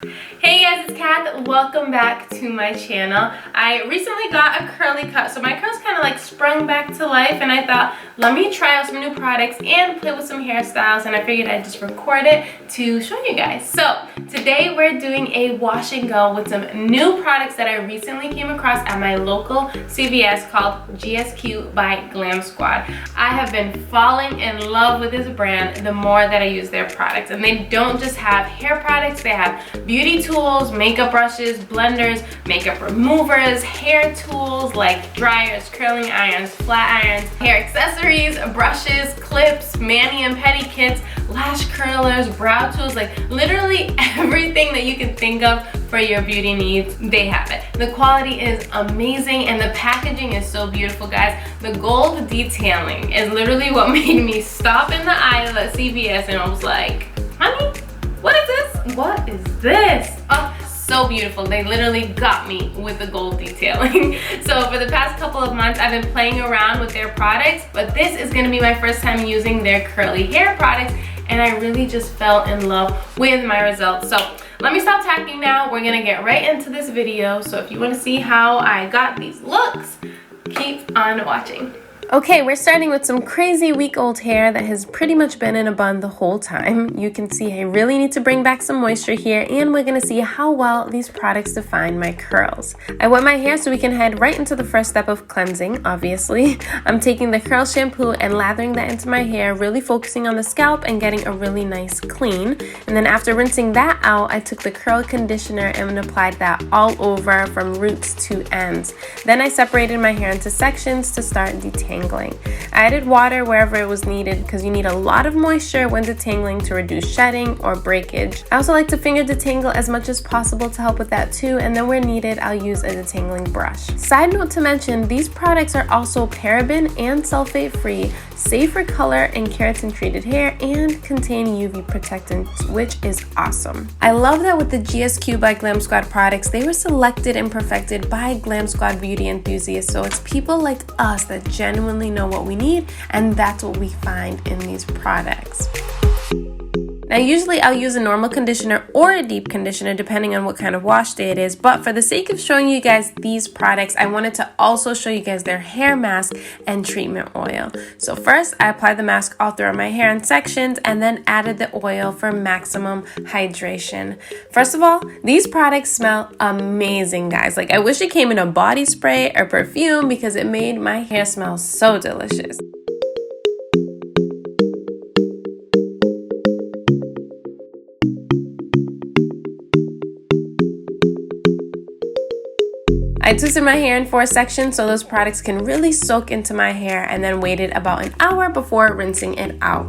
Hey guys, it's Kath. Welcome back to my channel. I recently got a curly cut, so my curls kind of like sprung back to life, and I thought, let me try out some new products and play with some hairstyles, and I figured I'd just record it to show you guys. So today we're doing a wash and go with some new products that I recently came across at my local CVS called GSQ by Glamsquad. I have been falling in love with this brand the more that I use their products, and they don't just have hair products, they have beauty tools, makeup brushes, blenders, makeup removers, hair tools like dryers, curling irons, flat irons, hair accessories, brushes, clips, mani and pedi kits, lash curlers, brow tools, like literally everything that you can think of for your beauty needs, they have it. The quality is amazing and the packaging is so beautiful, guys. The gold detailing is literally what made me stop in the aisle at CVS and I was like, honey, what is this? What is this? Oh, so beautiful. They literally got me with the gold detailing. So for the past couple of months, I've been playing around with their products, but this is gonna be my first time using their curly hair products, and I really just fell in love with my results. So let me stop talking now. We're gonna get right into this video. So if you wanna see how I got these looks, keep on watching. Okay, we're starting with some crazy week-old hair that has pretty much been in a bun the whole time. You can see I really need to bring back some moisture here, and we're gonna see how well these products define my curls. I wet my hair so we can head right into the first step of cleansing, obviously. I'm taking the curl shampoo and lathering that into my hair, really focusing on the scalp and getting a really nice clean. And then after rinsing that out, I took the curl conditioner and applied that all over from roots to ends. Then I separated my hair into sections to start detangling. I added water wherever it was needed because you need a lot of moisture when detangling to reduce shedding or breakage. I also like to finger detangle as much as possible to help with that too, and then where needed, I'll use a detangling brush. Side note to mention, these products are also paraben and sulfate free, safe for color and keratin treated hair, and contain UV protectants, which is awesome. I love that with the GSQ by Glamsquad products, they were selected and perfected by Glamsquad beauty enthusiasts, so it's people like us that genuinely know what we need, and that's what we find in these products. Now usually I'll use a normal conditioner or a deep conditioner depending on what kind of wash day it is, but for the sake of showing you guys these products, I wanted to also show you guys their hair mask and treatment oil. So first I applied the mask all throughout my hair in sections and then added the oil for maximum hydration. First of all, these products smell amazing, guys. Like I wish it came in a body spray or perfume because it made my hair smell so delicious. I twisted my hair in 4 sections so those products can really soak into my hair, and then waited about an hour before rinsing it out.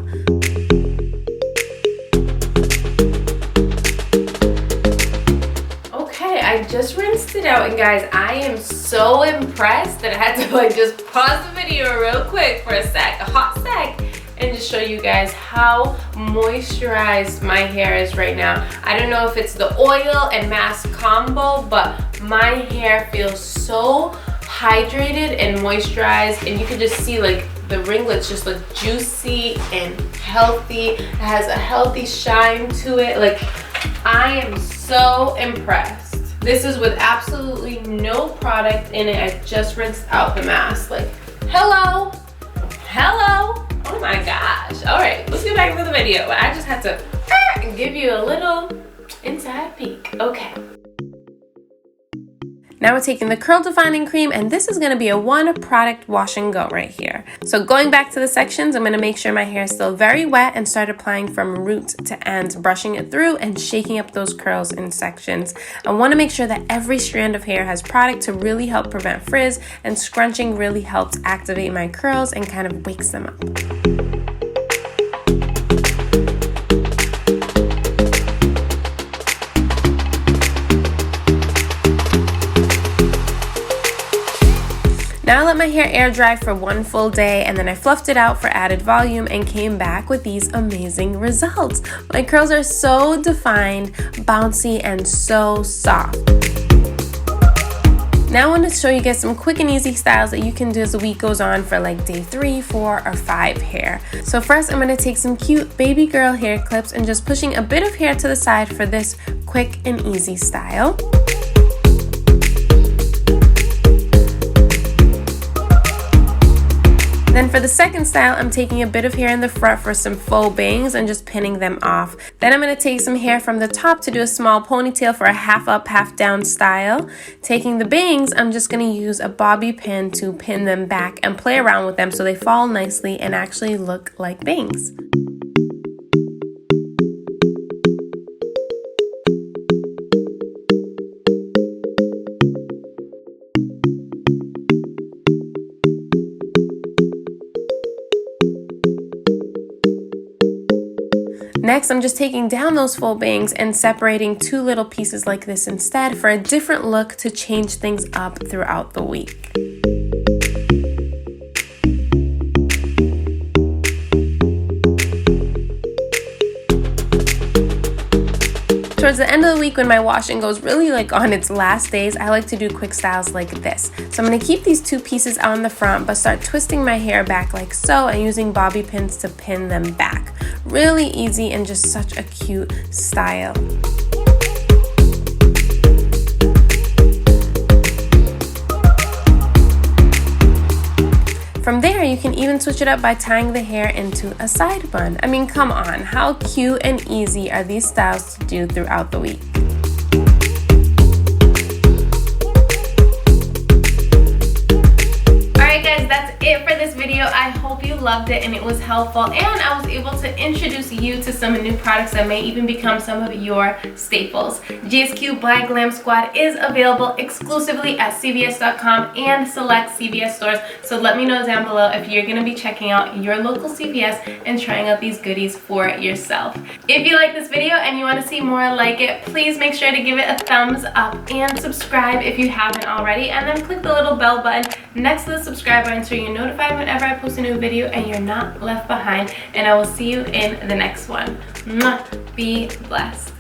Okay, I just rinsed it out, and guys, I am so impressed that I had to like just pause the video real quick for a hot sec, and just show you guys how moisturized my hair is right now. I don't know if it's the oil and mask combo, but my hair feels so hydrated and moisturized, and you can just see like the ringlets just look juicy and healthy. It has a healthy shine to it. Like, I am so impressed. This is with absolutely no product in it. I just rinsed out the mask. Like, hello. Oh my gosh. All right, let's get back to the video. But I just had to give you a little inside peek. Okay. Now we're taking the curl defining cream, and this is going to be a 1-product wash and go right here. So going back to the sections, I'm going to make sure my hair is still very wet and start applying from roots to ends, brushing it through and shaking up those curls in sections. I want to make sure that every strand of hair has product to really help prevent frizz, and scrunching really helps activate my curls and kind of wakes them up. Now I let my hair air dry for 1 full day, and then I fluffed it out for added volume and came back with these amazing results. My curls are so defined, bouncy, and so soft. Now I want to show you guys some quick and easy styles that you can do as the week goes on for like day 3, 4, or 5 hair. So first I'm going to take some cute baby girl hair clips and just pushing a bit of hair to the side for this quick and easy style. Then for the second style, I'm taking a bit of hair in the front for some faux bangs and just pinning them off. Then I'm going to take some hair from the top to do a small ponytail for a half up, half down style. Taking the bangs, I'm just going to use a bobby pin to pin them back and play around with them so they fall nicely and actually look like bangs. Next, I'm just taking down those full bangs and separating two little pieces like this instead for a different look to change things up throughout the week. Towards the end of the week when my washing goes really like on its last days, I like to do quick styles like this. So I'm going to keep these two pieces on the front but start twisting my hair back like so and using bobby pins to pin them back. Really easy and just such a cute style. From there, you can even switch it up by tying the hair into a side bun. I mean, come on, how cute and easy are these styles to do throughout the week? Alright guys, that's it for this video. I hope you loved it and it was helpful, and I was able to introduce you to some new products that may even become some of your staples. GSQ by Glamsquad is available exclusively at CVS.com and select CVS stores, so let me know down below if you're going to be checking out your local CVS and trying out these goodies for yourself. If you like this video and you want to see more like it, please make sure to give it a thumbs up and subscribe if you haven't already, and then click the little bell button next to the subscribe button so you're notified whenever I post a new video and you're not left behind. And I will see you in the next one. Be blessed.